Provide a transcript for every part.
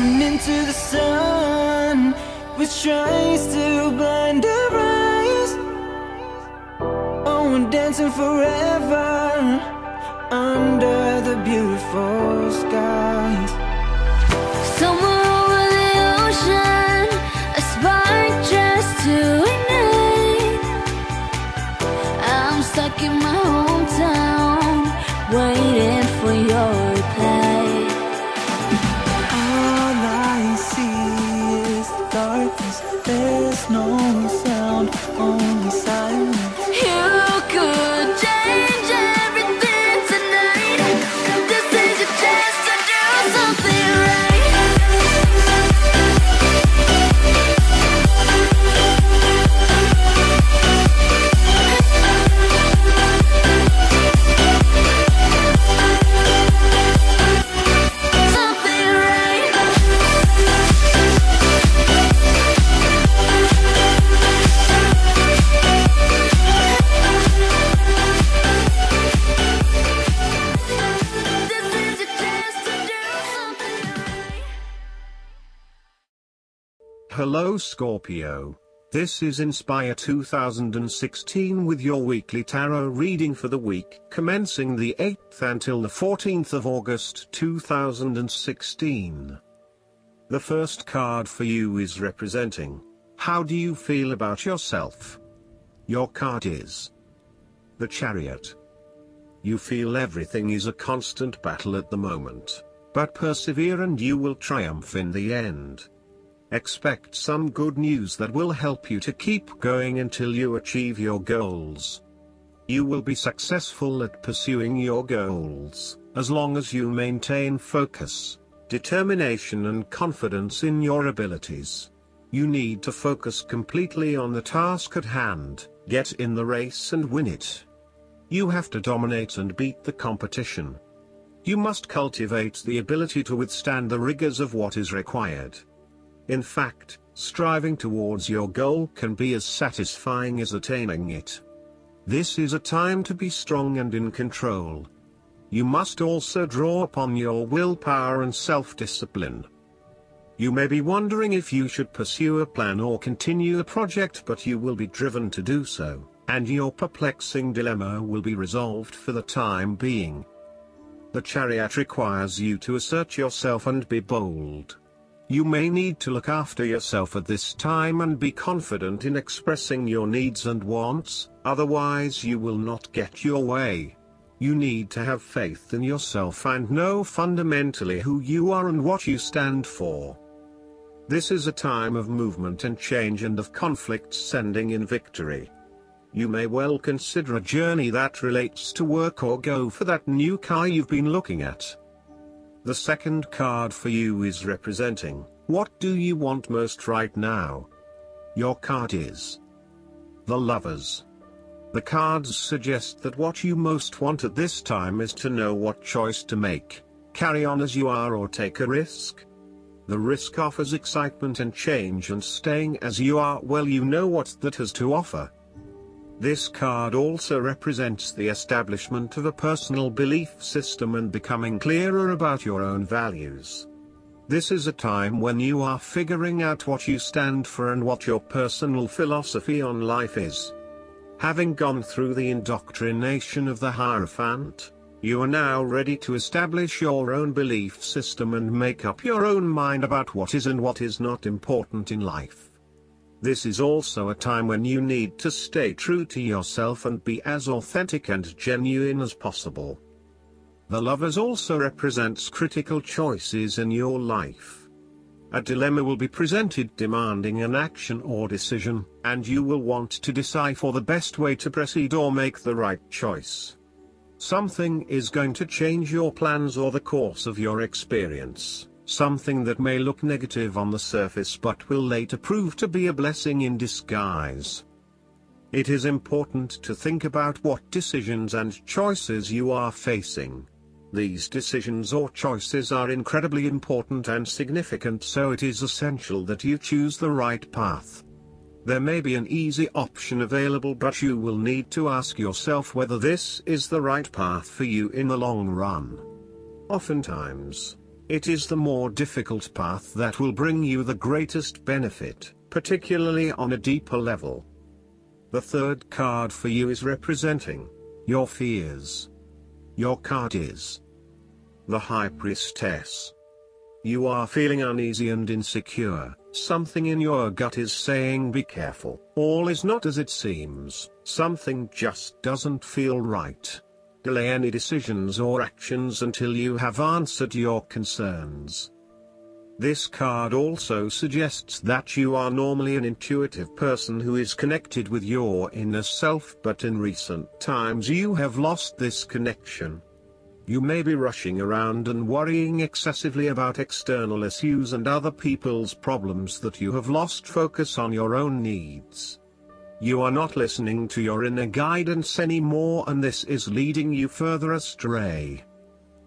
Running into the sun, which tries to blind our eyes. Oh, we're dancing forever under the beautiful skies. Somewhere over the ocean, a spark just to ignite. I'm stuck in my hometown, waiting for your reply. All I see is darkness, there's no sound, only silence. You could change everything tonight. This is your chance to do something right. Something right. This is your chance to do something right. Hello Scorpio. This is Inspire 2016 with your weekly tarot reading for the week commencing the 8th until the 14th of August 2016. The first card for you is representing, how do you feel about yourself? Your card is the Chariot. You feel everything is a constant battle at the moment, but persevere and you will triumph in the end. Expect some good news that will help you to keep going until you achieve your goals. You will be successful at pursuing your goals, as long as you maintain focus, determination and confidence in your abilities. You need to focus completely on the task at hand, get in the race and win it. You have to dominate and beat the competition. You must cultivate the ability to withstand the rigors of what is required. In fact, striving towards your goal can be as satisfying as attaining it. This is a time to be strong and in control. You must also draw upon your willpower and self-discipline. You may be wondering if you should pursue a plan or continue a project, but you will be driven to do so, and your perplexing dilemma will be resolved for the time being. The Chariot requires you to assert yourself and be bold. You may need to look after yourself at this time and be confident in expressing your needs and wants, otherwise you will not get your way. You need to have faith in yourself and know fundamentally who you are and what you stand for. This is a time of movement and change and of conflicts ending in victory. You may well consider a journey that relates to work or go for that new car you've been looking at. The second card for you is representing, what do you want most right now? Your card is the Lovers. The cards suggest that what you most want at this time is to know what choice to make, carry on as you are or take a risk. The risk offers excitement and change, and staying as you are, well, you know what that has to offer. This card also represents the establishment of a personal belief system and becoming clearer about your own values. This is a time when you are figuring out what you stand for and what your personal philosophy on life is. Having gone through the indoctrination of the Hierophant, you are now ready to establish your own belief system and make up your own mind about what is and what is not important in life. This is also a time when you need to stay true to yourself and be as authentic and genuine as possible. The Lovers also represents critical choices in your life. A dilemma will be presented demanding an action or decision, and you will want to decide for the best way to proceed or make the right choice. Something is going to change your plans or the course of your experience. Something that may look negative on the surface but will later prove to be a blessing in disguise. It is important to think about what decisions and choices you are facing. These decisions or choices are incredibly important and significant, so it is essential that you choose the right path. There may be an easy option available, but you will need to ask yourself whether this is the right path for you in the long run. Oftentimes, It is the more difficult path that will bring you the greatest benefit, particularly on a deeper level. The third card for you is representing your fears. Your card is the High Priestess. You are feeling uneasy and insecure. Something in your gut is saying be careful. All is not as it seems. Something just doesn't feel right. Delay any decisions or actions until you have answered your concerns. This card also suggests that you are normally an intuitive person who is connected with your inner self, but in recent times you have lost this connection. You may be rushing around and worrying excessively about external issues and other people's problems that you have lost focus on your own needs. You are not listening to your inner guidance anymore, and this is leading you further astray.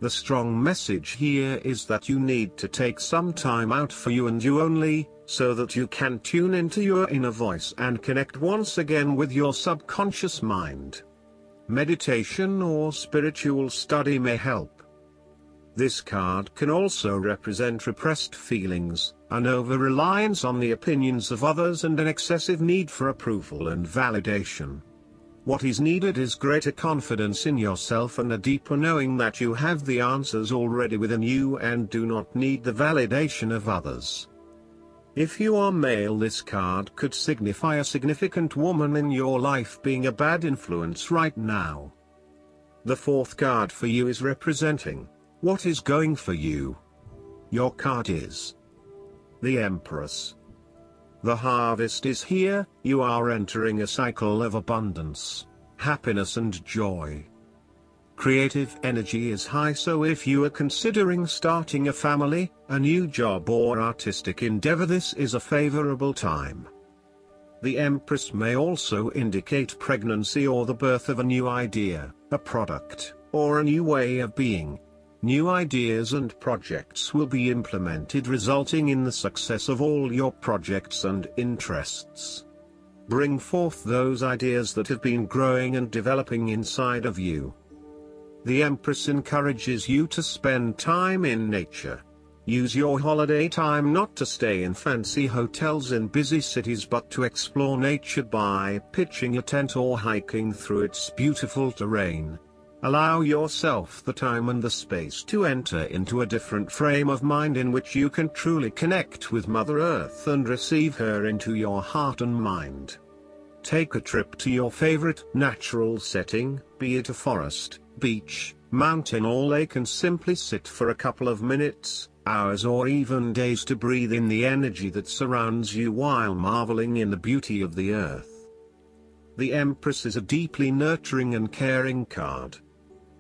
The strong message here is that you need to take some time out for you and you only, so that you can tune into your inner voice and connect once again with your subconscious mind. Meditation or spiritual study may help. This card can also represent repressed feelings, an over-reliance on the opinions of others, and an excessive need for approval and validation. What is needed is greater confidence in yourself and a deeper knowing that you have the answers already within you and do not need the validation of others. If you are male, this card could signify a significant woman in your life being a bad influence right now. The fourth card for you is representing what is going for you. Your card is the Empress. The harvest is here. You are entering a cycle of abundance, happiness and joy. Creative energy is high, so if you are considering starting a family, a new job or artistic endeavor, this is a favorable time. The Empress may also indicate pregnancy or the birth of a new idea, a product, or a new way of being. New ideas and projects will be implemented, resulting in the success of all your projects and interests. Bring forth those ideas that have been growing and developing inside of you. The Empress encourages you to spend time in nature. Use your holiday time not to stay in fancy hotels in busy cities, but to explore nature by pitching a tent or hiking through its beautiful terrain. Allow yourself the time and the space to enter into a different frame of mind in which you can truly connect with Mother Earth and receive her into your heart and mind. Take a trip to your favorite natural setting, be it a forest, beach, mountain or lake, and simply sit for a couple of minutes, hours or even days to breathe in the energy that surrounds you while marveling in the beauty of the earth. The Empress is a deeply nurturing and caring card.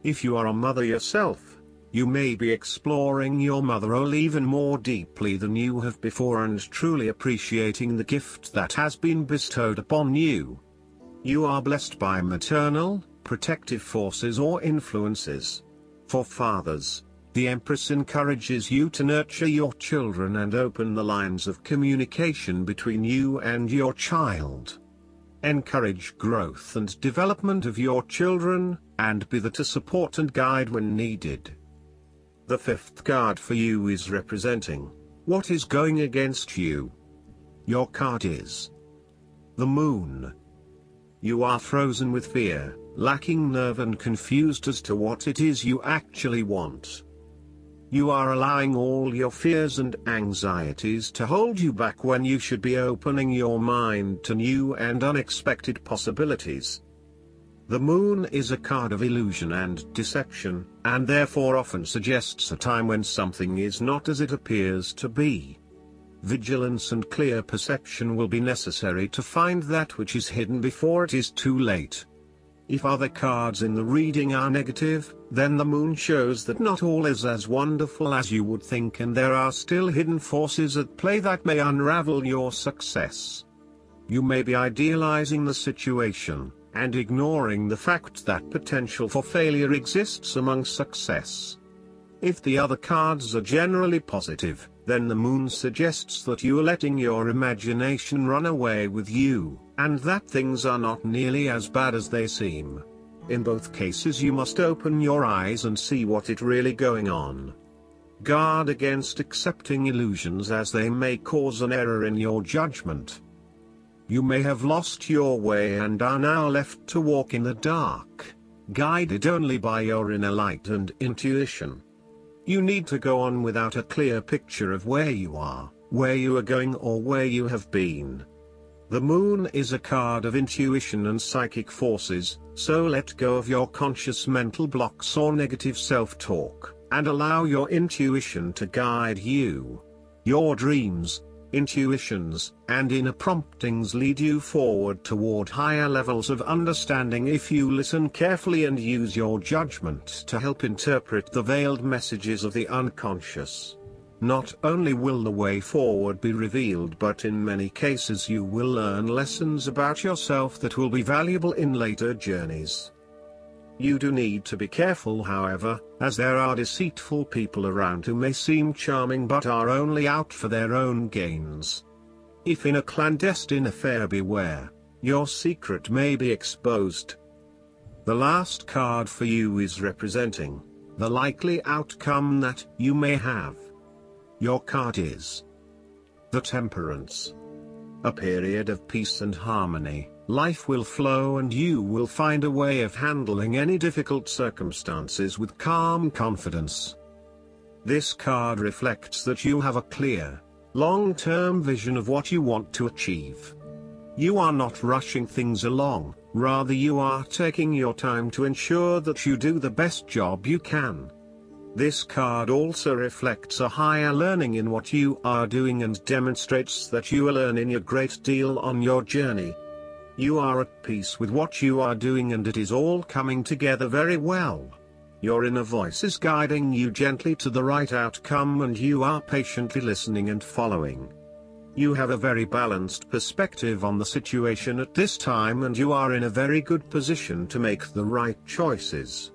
If you are a mother yourself, you may be exploring your mother role even more deeply than you have before and truly appreciating the gift that has been bestowed upon you. You are blessed by maternal, protective forces or influences. For fathers, the Empress encourages you to nurture your children and open the lines of communication between you and your child. Encourage growth and development of your children, and be there to support and guide when needed. The fifth card for you is representing what is going against you. Your card is the Moon. You are frozen with fear, lacking nerve and confused as to what it is you actually want. You are allowing all your fears and anxieties to hold you back when you should be opening your mind to new and unexpected possibilities. The Moon is a card of illusion and deception, and therefore often suggests a time when something is not as it appears to be. Vigilance and clear perception will be necessary to find that which is hidden before it is too late. If other cards in the reading are negative, then the Moon shows that not all is as wonderful as you would think, and there are still hidden forces at play that may unravel your success. You may be idealizing the situation, and ignoring the fact that potential for failure exists among success. If the other cards are generally positive, then the Moon suggests that you are letting your imagination run away with you, and that things are not nearly as bad as they seem. In both cases you must open your eyes and see what is really going on. Guard against accepting illusions as they may cause an error in your judgment. You may have lost your way and are now left to walk in the dark, guided only by your inner light and intuition. You need to go on without a clear picture of where you are, where you are going, or where you have been. The moon is a card of intuition and psychic forces, so let go of your conscious mental blocks or negative self-talk, and allow your intuition to guide you. Your dreams, intuitions, and inner promptings lead you forward toward higher levels of understanding if you listen carefully and use your judgment to help interpret the veiled messages of the unconscious. Not only will the way forward be revealed, but in many cases you will learn lessons about yourself that will be valuable in later journeys. You do need to be careful, however, as there are deceitful people around who may seem charming but are only out for their own gains. If in a clandestine affair, beware, your secret may be exposed. The last card for you is representing the likely outcome that you may have. Your card is the Temperance. A period of peace and harmony. Life will flow and you will find a way of handling any difficult circumstances with calm confidence. This card reflects that you have a clear, long-term vision of what you want to achieve. You are not rushing things along, rather you are taking your time to ensure that you do the best job you can. This card also reflects a higher learning in what you are doing and demonstrates that you are learning a great deal on your journey. You are at peace with what you are doing and it is all coming together very well. Your inner voice is guiding you gently to the right outcome and you are patiently listening and following. You have a very balanced perspective on the situation at this time and you are in a very good position to make the right choices.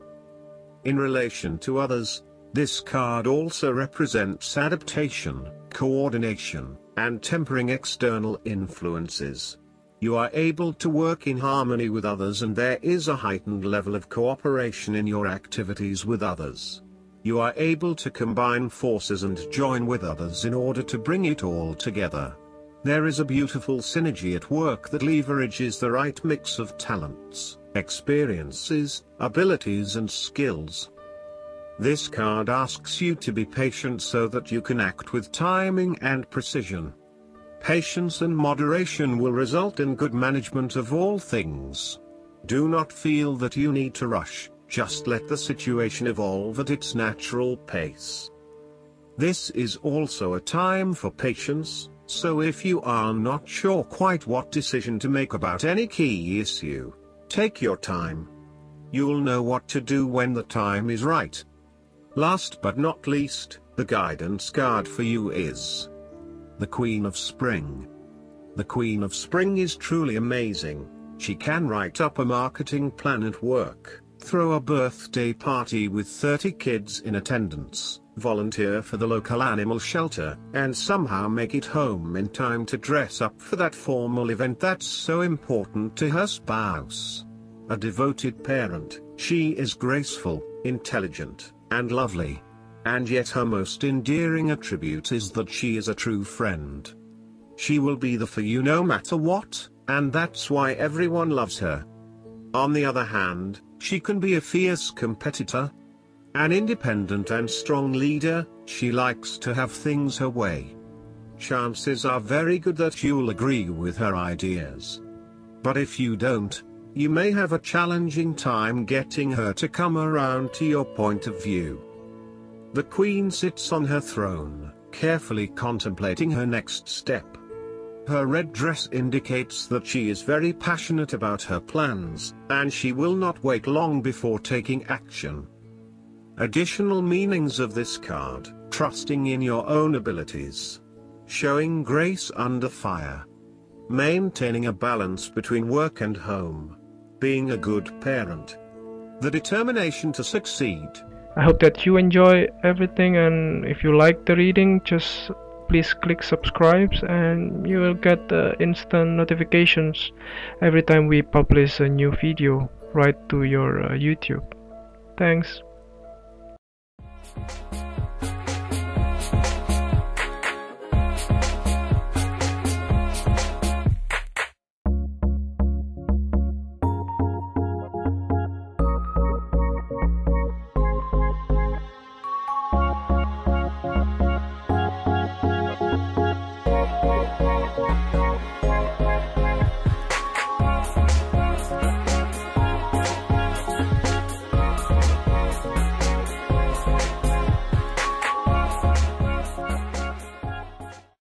In relation to others, this card also represents adaptation, coordination, and tempering external influences. You are able to work in harmony with others and there is a heightened level of cooperation in your activities with others. You are able to combine forces and join with others in order to bring it all together. There is a beautiful synergy at work that leverages the right mix of talents, experiences, abilities and skills. This card asks you to be patient so that you can act with timing and precision. Patience and moderation will result in good management of all things. Do not feel that you need to rush, just let the situation evolve at its natural pace. This is also a time for patience, so if you are not sure quite what decision to make about any key issue, take your time. You'll know what to do when the time is right. Last but not least, the guidance card for you is the Queen of Spring. The Queen of Spring is truly amazing. She can write up a marketing plan at work, throw a birthday party with 30 kids in attendance, volunteer for the local animal shelter, and somehow make it home in time to dress up for that formal event that's so important to her spouse. A devoted parent, she is graceful, intelligent, and lovely. And yet her most endearing attribute is that she is a true friend. She will be there for you no matter what, and that's why everyone loves her. On the other hand, she can be a fierce competitor. An independent and strong leader, she likes to have things her way. Chances are very good that you'll agree with her ideas. But if you don't, you may have a challenging time getting her to come around to your point of view. The Queen sits on her throne, carefully contemplating her next step. Her red dress indicates that she is very passionate about her plans, and she will not wait long before taking action. Additional meanings of this card: trusting in your own abilities, showing grace under fire, maintaining a balance between work and home, being a good parent, the determination to succeed. I hope that you enjoy everything, and if you like the reading, just please click subscribe and you will get instant notifications every time we publish a new video right to your YouTube. Thanks.